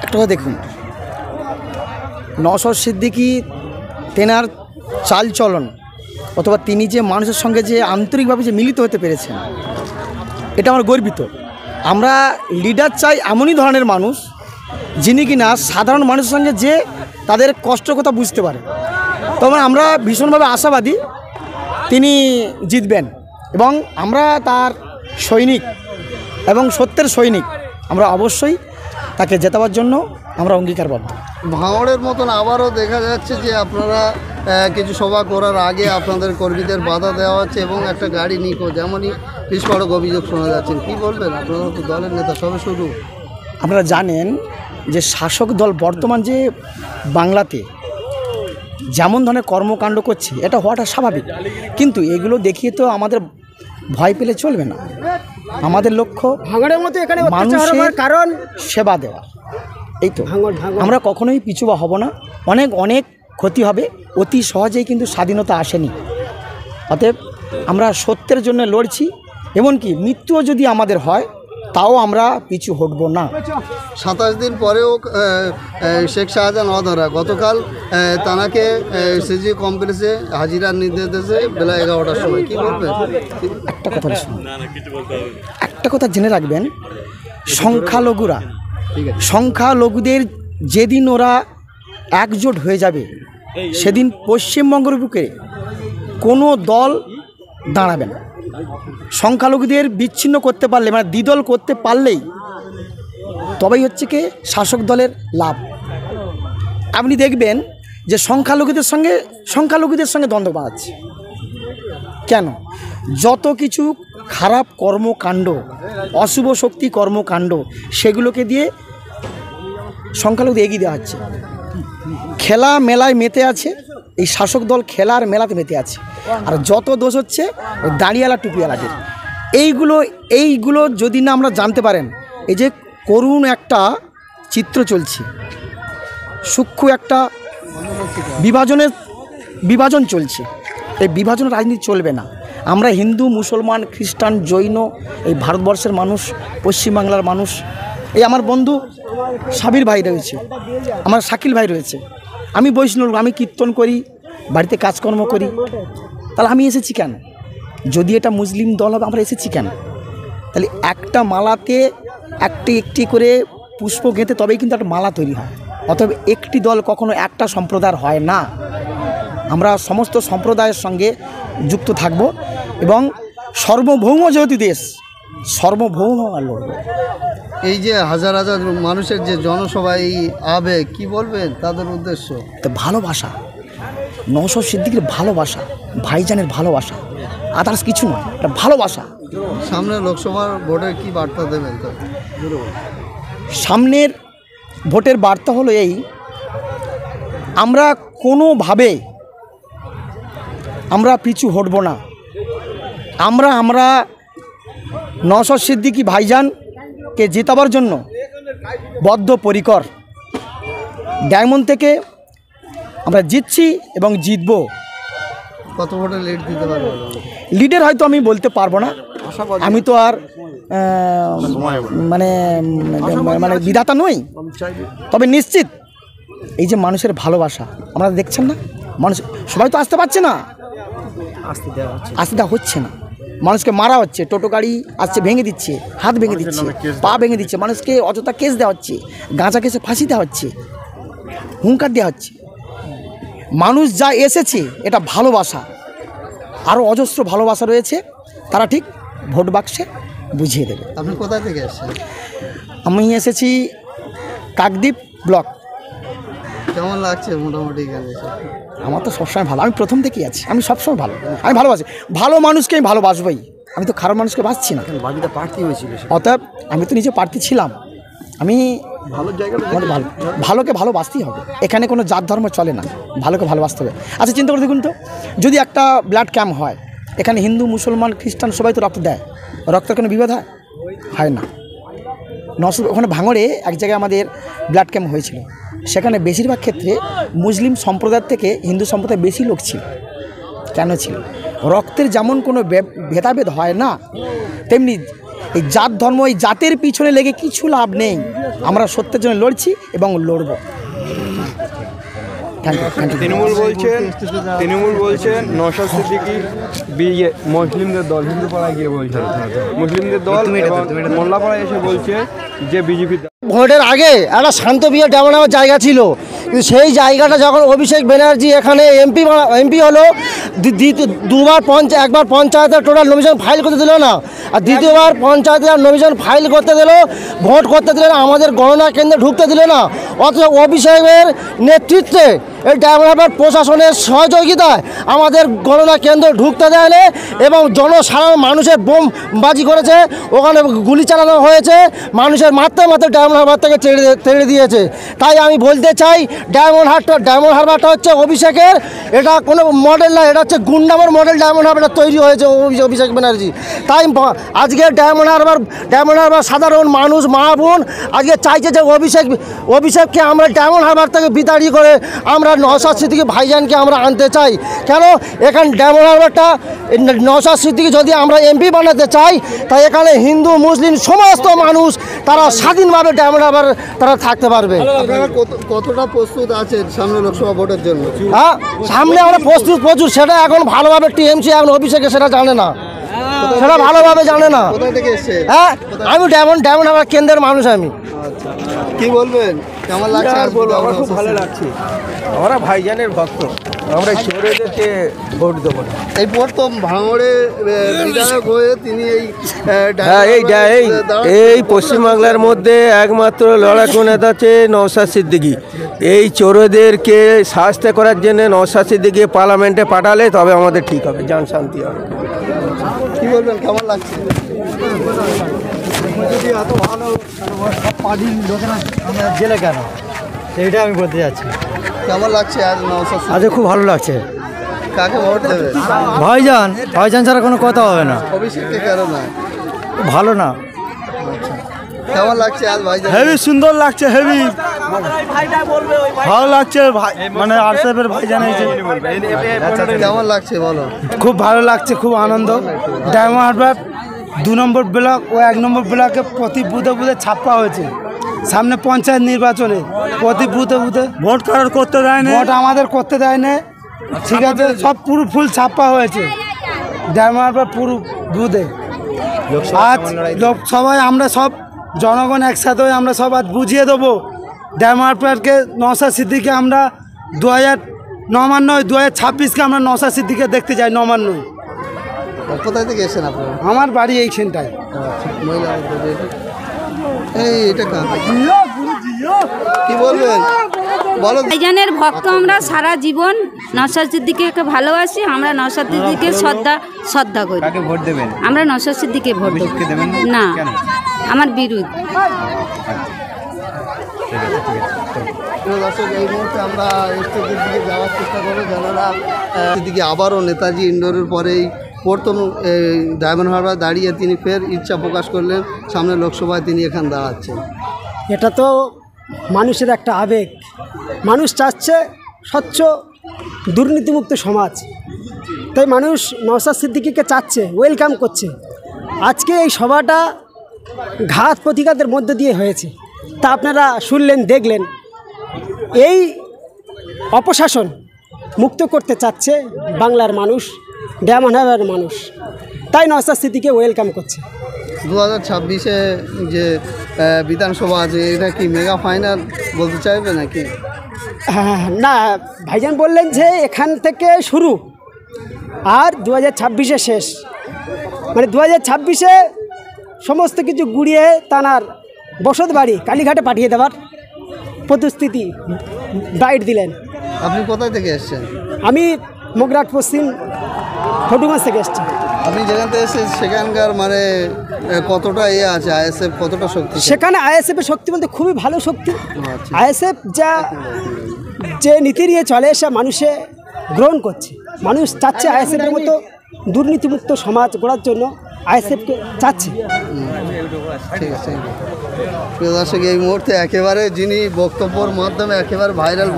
একটা কথা দেখুন, নওশাদ সিদ্দিকী তেনার চালচলন অথবা তিনি যে মানুষের সঙ্গে যে আন্তরিকভাবে যে মিলিত হতে পেরেছেন, এটা আমার গর্বিত। আমরা লিডার চাই এমনই ধরনের মানুষ যিনি কিনা সাধারণ মানুষের সঙ্গে যে তাদের কষ্টের কথা বুঝতে পারে। তবে আমরা ভীষণভাবে আশাবাদী তিনি জিতবেন এবং আমরা তার সৈনিক এবং সত্যের সৈনিক। আমরা অবশ্যই তাকে জেতাবার জন্য আমরা অঙ্গীকারবদ্ধ। ভাঙড়ের মতন আবারও দেখা যাচ্ছে যে আপনারা কিছু সভা করার আগে আপনাদের কর্মীদের বাধা দেওয়া হচ্ছে এবং একটা গাড়ি নিখোঁজ, এমনই বিস্ফোরক অভিযোগ শোনা যাচ্ছে। কী বলবেন? আপনারা তো দলের নেতা, সবে শুরু। আপনারা জানেন যে শাসক দল বর্তমান যে বাংলাতে যেমন ধরনের কর্মকাণ্ড করছে, এটা হওয়াটা স্বাভাবিক, কিন্তু এগুলো দেখিয়ে তো আমাদের ভয় পেলে চলবে না। আমাদের লক্ষ্য ভাঙড়ের মতো এখানে মানুষের কারণ সেবা দেওয়া। এই তো আমরা কখনোই পিছুবা হব না। অনেক অনেক ক্ষতি হবে, অতি সহজেই কিন্তু স্বাধীনতা আসেনি। অতএব আমরা সত্যের জন্য লড়ছি, এমনকি মৃত্যুও যদি আমাদের হয় তাও আমরা পিছু হটব না। 27 দিন পরেও শেখ শাহজাহান অধরা। গতকাল তানাকে সিজি কমপ্লেক্সে হাজিরার নির্দেশ দিয়েছে বেলা 11টার সময়। কী বলবেন? একটা কথা শুনুন, একটা কথা জেনে রাখবেন, সংখ্যালঘুদের যেদিন ওরা একজোট হয়ে যাবে সেদিন পশ্চিমবঙ্গের বুকে কোনো দল দাঁড়াবে না। সংখ্যালঘুদের বিচ্ছিন্ন করতে পারলে, মানে দ্বিদল করতে পারলেই তবেই হচ্ছে কি শাসক দলের লাভ। আপনি দেখবেন যে সংখ্যালঘুদের সঙ্গে দ্বন্দ্ব বাড়াচ্ছে কেন? যত কিছু খারাপ কর্মকাণ্ড, অশুভ শক্তি কর্মকাণ্ড, সেগুলোকে দিয়ে সংখ্যালঘুদের এগিয়ে দেওয়া হচ্ছে। খেলা মেলায় মেতে আছে, এই শাসক দল খেলার মেলাতে মেতে আছে। আর যত দোষ হচ্ছে ওই দাঁড়িয়ালা টুপিওয়ালাদের। এইগুলো যদি না আমরা জানতে পারেন, এই যে করুণ একটা চিত্র চলছে, সূক্ষ্ম একটা বিভাজন চলছে, এই বিভাজন রাজনীতি চলবে না। আমরা হিন্দু, মুসলমান, খ্রিস্টান, জৈন, এই ভারতবর্ষের মানুষ, পশ্চিমবাংলার মানুষ, এই আমার বন্ধু সাবির ভাই রয়েছে, আমার শাকিল ভাই রয়েছে, আমি বৈষ্ণব, আমি কীর্তন করি, বাড়িতে কাজকর্ম করি, তাহলে আমি এসেছি কেন? যদি এটা মুসলিম দল হবে আমরা এসেছি কেন? তাহলে একটা মালাতে একটি করে পুষ্প গেঁথে তবেই কিন্তু একটা মালা তৈরি হয়। অতএব একটি দল কখনো একটা সম্প্রদায়ের হয় না। আমরা সমস্ত সম্প্রদায়ের সঙ্গে যুক্ত থাকব এবং সার্বভৌম যেহেতু দেশ, সার্বভৌম লড়ব। এই যে হাজার হাজার মানুষের যে জনসভা, এই আবেগ, কী বলবেন তাদের উদ্দেশ্য? তো ভালোবাসা, নওশাদ সিদ্দিকীর ভালোবাসা, ভাইজানের ভালোবাসা, আদার্স কিছু নয়, এটা ভালোবাসা। সামনে লোকসভার ভোটে কি বার্তা দেবেন? তো সামনের ভোটের বার্তা হলো এই, আমরা কোনোভাবে আমরা পিছু হটব না। আমরা নওশাদ সিদ্দিকী ভাইজানকে জেতাবার জন্য বদ্ধপরিকর। ডায়মন্ড থেকে আমরা জিতছি এবং জিতব। কত ভোটে লিড দিতে পারবেন? লিডের হয়তো আমি বলতে পারবো না, আমি তো আর মানে বিধাতা নই। তবে নিশ্চিত এই যে মানুষের ভালোবাসা আপনারা দেখছেন না, মানুষ সবাই তো আসতে পারছে না, আসতে দেওয়া হচ্ছে না, মানুষকে মারা হচ্ছে, টোটো গাড়ি আসছে ভেঙে দিচ্ছে, হাত ভেঙে দিচ্ছে, পা ভেঙে দিচ্ছে, মানুষকে অযথা কেস দেওয়া হচ্ছে, গাঁজা কেসে ফাঁসি দেওয়া হচ্ছে, হুঙ্কার দেওয়া হচ্ছে। মানুষ যা এসেছে এটা ভালোবাসা, আরও অজস্র ভালোবাসা রয়েছে, তারা ঠিক ভোট বাক্সে বুঝিয়ে দেবে। আপনি কোথায় থেকে এসেছেন? আমি এসেছি কাকদ্বীপ ব্লক। কেমন লাগছে মোটামুটি এখানে? আমার তো সবসময় ভালো, আমি প্রথম থেকেই আছি, আমি সবসময় ভালো, আমি ভালোবাসি, ভালো মানুষকে আমি ভালোবাসবই, আমি তো খারাপ মানুষকে বাসছি না। বাকিটা প্রার্থী হয়েছিল, অতএব আমি তো নিজে প্রার্থী ছিলাম, আমি ভালো জায়গায় ভালোকে ভালোবাসতেই হবে, এখানে কোনো জাত ধর্ম চলে না, ভালোকে ভালোবাসতে হবে। আচ্ছা চিন্তা করে দেখুন তো, যদি একটা ব্লাড ক্যাম্প হয়, এখানে হিন্দু, মুসলমান, খ্রিস্টান সবাই তো রক্ত দেয়, রক্তের কোনো বিভেদ হয় না। ওখানে ভাঙড়ে এক জায়গায় আমাদের ব্লাড ক্যাম্প হয়েছিল, সেখানে বেশিরভাগ ক্ষেত্রে মুসলিম সম্প্রদায় থেকে হিন্দু সম্প্রদায় বেশি লোক ছিল। কেন ছিল? রক্তের যেমন কোনো ভেদাভেদ হয় না, তেমনি এই জাত ধর্ম, এই জাতের পিছনে লেগে কিছু লাভ নেই। আমরা সত্যের জন্য লড়ছি এবং লড়ব। তৃণমূল বলছে নওশাদ সিদ্দিকী মুসলিমদের দল, হিন্দু পাড়ায় গিয়ে বলছে মুসলিমদের দল, এবং মোল্লাপাড়ায় এসে বলছে যে বিজেপি। ভোটের আগে একটা শান্ত বিয়ে ডেমন হওয়ার জায়গা ছিল, কিন্তু সেই জায়গাটা যখন অভিষেক ব্যানার্জি এখানে এমপি হলো, একবার পঞ্চায়েতের টোটাল নমিশন ফাইল করতে দিল না, আর দ্বিতীয়বার পঞ্চায়েতের নমিশন ফাইল করতে দিল, ভোট করতে দিল না, আমাদের গণনা কেন্দ্রে ঢুকতে দিল না। অথচ অভিষেকের নেতৃত্বে এই ড্রাইভার প্রশাসনের সহযোগিতায় আমাদের গণনা কেন্দ্র ঢুকতে দেয়নি এবং জনসাধারণ মানুষের বোমবাজি করেছে, ওখানে গুলি চালানো হয়েছে, মানুষের মারতে মারতে ডায়মন্ড হারবার থেকে ছেড়ে দিয়েছে। তাই আমি বলতে চাই ডায়মন্ড হারবারটা হচ্ছে অভিষেকের, এটা কোনো মডেল না, এটা হচ্ছে গুন্ডামের মডেল। ডায়মন্ড হারবারটা তৈরি হয়েছে অভিষেক ব্যানার্জি। তাই আজকে ডায়মন্ড হারবার সাধারণ মানুষ মা বোন আজকে চাইছে যে অভিষেককে আমরা ডায়মন্ড হারবার থেকে বিতাড়িত করে আমরা নওশাদ সিদ্দিকী ভাইজানকে আমরা আনতে চাই। কেন এখানে ডায়মন্ড হারবারটা নওশাদ সিদ্দিকী যদি আমরা এমপি বানাতে চাই, তাই এখানে হিন্দু মুসলিম সমস্ত মানুষ তারা স্বাধীনভাবে ডায়মন্ড হারবার তারা থাকতে পারবে। আপনারা কতটা প্রস্তুত আছেন সামনে লোকসভা ভোটের জন্য? হ্যাঁ, সামনে আমরা প্রচুর, সেটা এখন ভালোভাবে টিএমসি এখন অভিষেকে সেটা জানে না, সেটা ভালোভাবে জানে না। কোথায় থেকে এসছে? হ্যাঁ, আমি ডায়মন্ড হারবার কেন্দ্রের মানুষ আমি। আচ্ছা, কি বলবেন, কেমন লাগছে? আমার খুব ভালো লাগছে, আমরা ভাইজানের ভক্ত, আমরা চোরেদেরকে ভোট দেবো না। এই প্রথম ভাঙড়ে বিধায়ক হয়ে তিনি এই পশ্চিমবাংলার মধ্যে একমাত্র লড়াকু নেতা আছে নওশাদ সিদ্দিকী। এই চোরদেরকে শাস্তি করার জন্য নওশাদ সিদ্দিকী পার্লামেন্টে পাঠালে তবে আমাদের ঠিক হবে, জান শান্তি হবে। কি বলবেন, কেমন লাগছে? এত ভালো পার্টির লোকেরা আমরা জেলে কেন, সেইটা আমি বলতে যাচ্ছি। কেমন লাগছে আজ নওশাদ? আজ খুব ভালো লাগছে। কাকে ভোট দেবে? ভাইজান ছাড়া কোনো কথা হবে না। অভিষেককে কেন না? ভালো না। কেমন লাগছে আজ ভাইজান? হেভি সুন্দর লাগছে, হেভি ভালো লাগছে, মানে আরসেফের ভাইজান এসে কেমন লাগছে বলো? খুব ভালো লাগছে, খুব আনন্দ। ডায়মন্ড হারবার 2 নম্বর ব্লক ও 1 নম্বর ব্লকে প্রতি বুথে ছাপ্পা হয়েছে। সামনে পঞ্চায়েত নির্বাচনে প্রতি বুথে ভোট কারোর করতে দেয় না, ভোট আমাদের করতে দেয় না, ঠিক আছে। সব পুরো ফুল ছাপ্পা হয়েছে ডায়মন্ড হারবার পুরো বুথে। আজ সবাই আমরা সব জনগণ একসাথে হয়ে আমরা সব আজ বুঝিয়ে দেবো ডায়মন্ড হারবারকে নওশাদ সিদ্দিকী আমরা 2026কে আমরা নওশাদ সিদ্দিকীকে দেখতে চাই নবান্নয়। কোথায় থেকে এসেছেন আপনারা? আমার বাড়ি এইখানটায়। কি বলবেন বলো? ভাইজানের ভক্ত আমরা, সারা জীবন নওশাদ সিদ্দিকীকে ভালোবাসি, আমরা নওশাদ সিদ্দিকীকে শ্রদ্ধা করি। কাকে ভোট দেবেন? আমরা নওশাদ সিদ্দিকীকে ভোট দেব না, আমার বিরোধ। দর্শক, এই মুহূর্তে আমরা স্টেজের দিকে যাওয়ার চেষ্টা করবো, যারা দিকে আবারও নেতাজি ইন্ডোরের পরেই প্রথম ডায়মন্ড হারবার দাঁড়িয়ে তিনি ফের ইচ্ছা প্রকাশ করলেন সামনে লোকসভায় তিনি এখানে দাঁড়াচ্ছেন। এটা তো মানুষের একটা আবেগ। মানুষ চাচ্ছে স্বচ্ছ দুর্নীতিমুক্ত সমাজ, তাই মানুষ নওশাদ সিদ্দিকীকে চাচ্ছে, ওয়েলকাম করছে। আজকে এই সভাটা ঘাত প্রতিঘাতের মধ্য দিয়ে হয়েছে, তা আপনারা শুনলেন, দেখলেন। এই অপশাসন মুক্ত করতে চাচ্ছে বাংলার মানুষ, ডায়মন্ড হারবারের মানুষ, তাই নওশাদ সিদ্দিকীকে ওয়েলকাম করছে। 2026-এ যে বিধানসভা আছে, এটা কি মেগা ফাইনাল বলতে চাইবে নাকি? না, ভাইজান বললেন যে এখান থেকে শুরু আর 2026-এ শেষ, মানে 2026-এ সমস্ত কিছু গুড়িয়ে তানার বসত বাড়ি কালীঘাটে পাঠিয়ে দেওয়ার প্রতিশ্রুতি বাইট দিলেন। আপনি কোথায় থেকে এসেছেন? আমি মগরাট পশ্চিম ফটুগঞ্জ থেকে এসেছি। আপনি যেখান থেকে এসেছেন সেখানকার মানে কতটা আছে আইএসএফ, কতটা শক্তি? সেখানে আইএসএফের শক্তি বলতে খুবই ভালো শক্তি। আইএসএফ যে নীতি নিয়ে চলে সে মানুষে গ্রহণ করছে। মানুষ চাচ্ছে আইএসএফের মতো দুর্নীতিমুক্ত সমাজ গড়ার জন্য আইএসএফকে চাচ্ছে। ঠিক আছে। প্রিয় দর্শক, এই মুহূর্তে একেবারে যিনি বক্তব্যের মাধ্যমে একেবারে ভাইরাল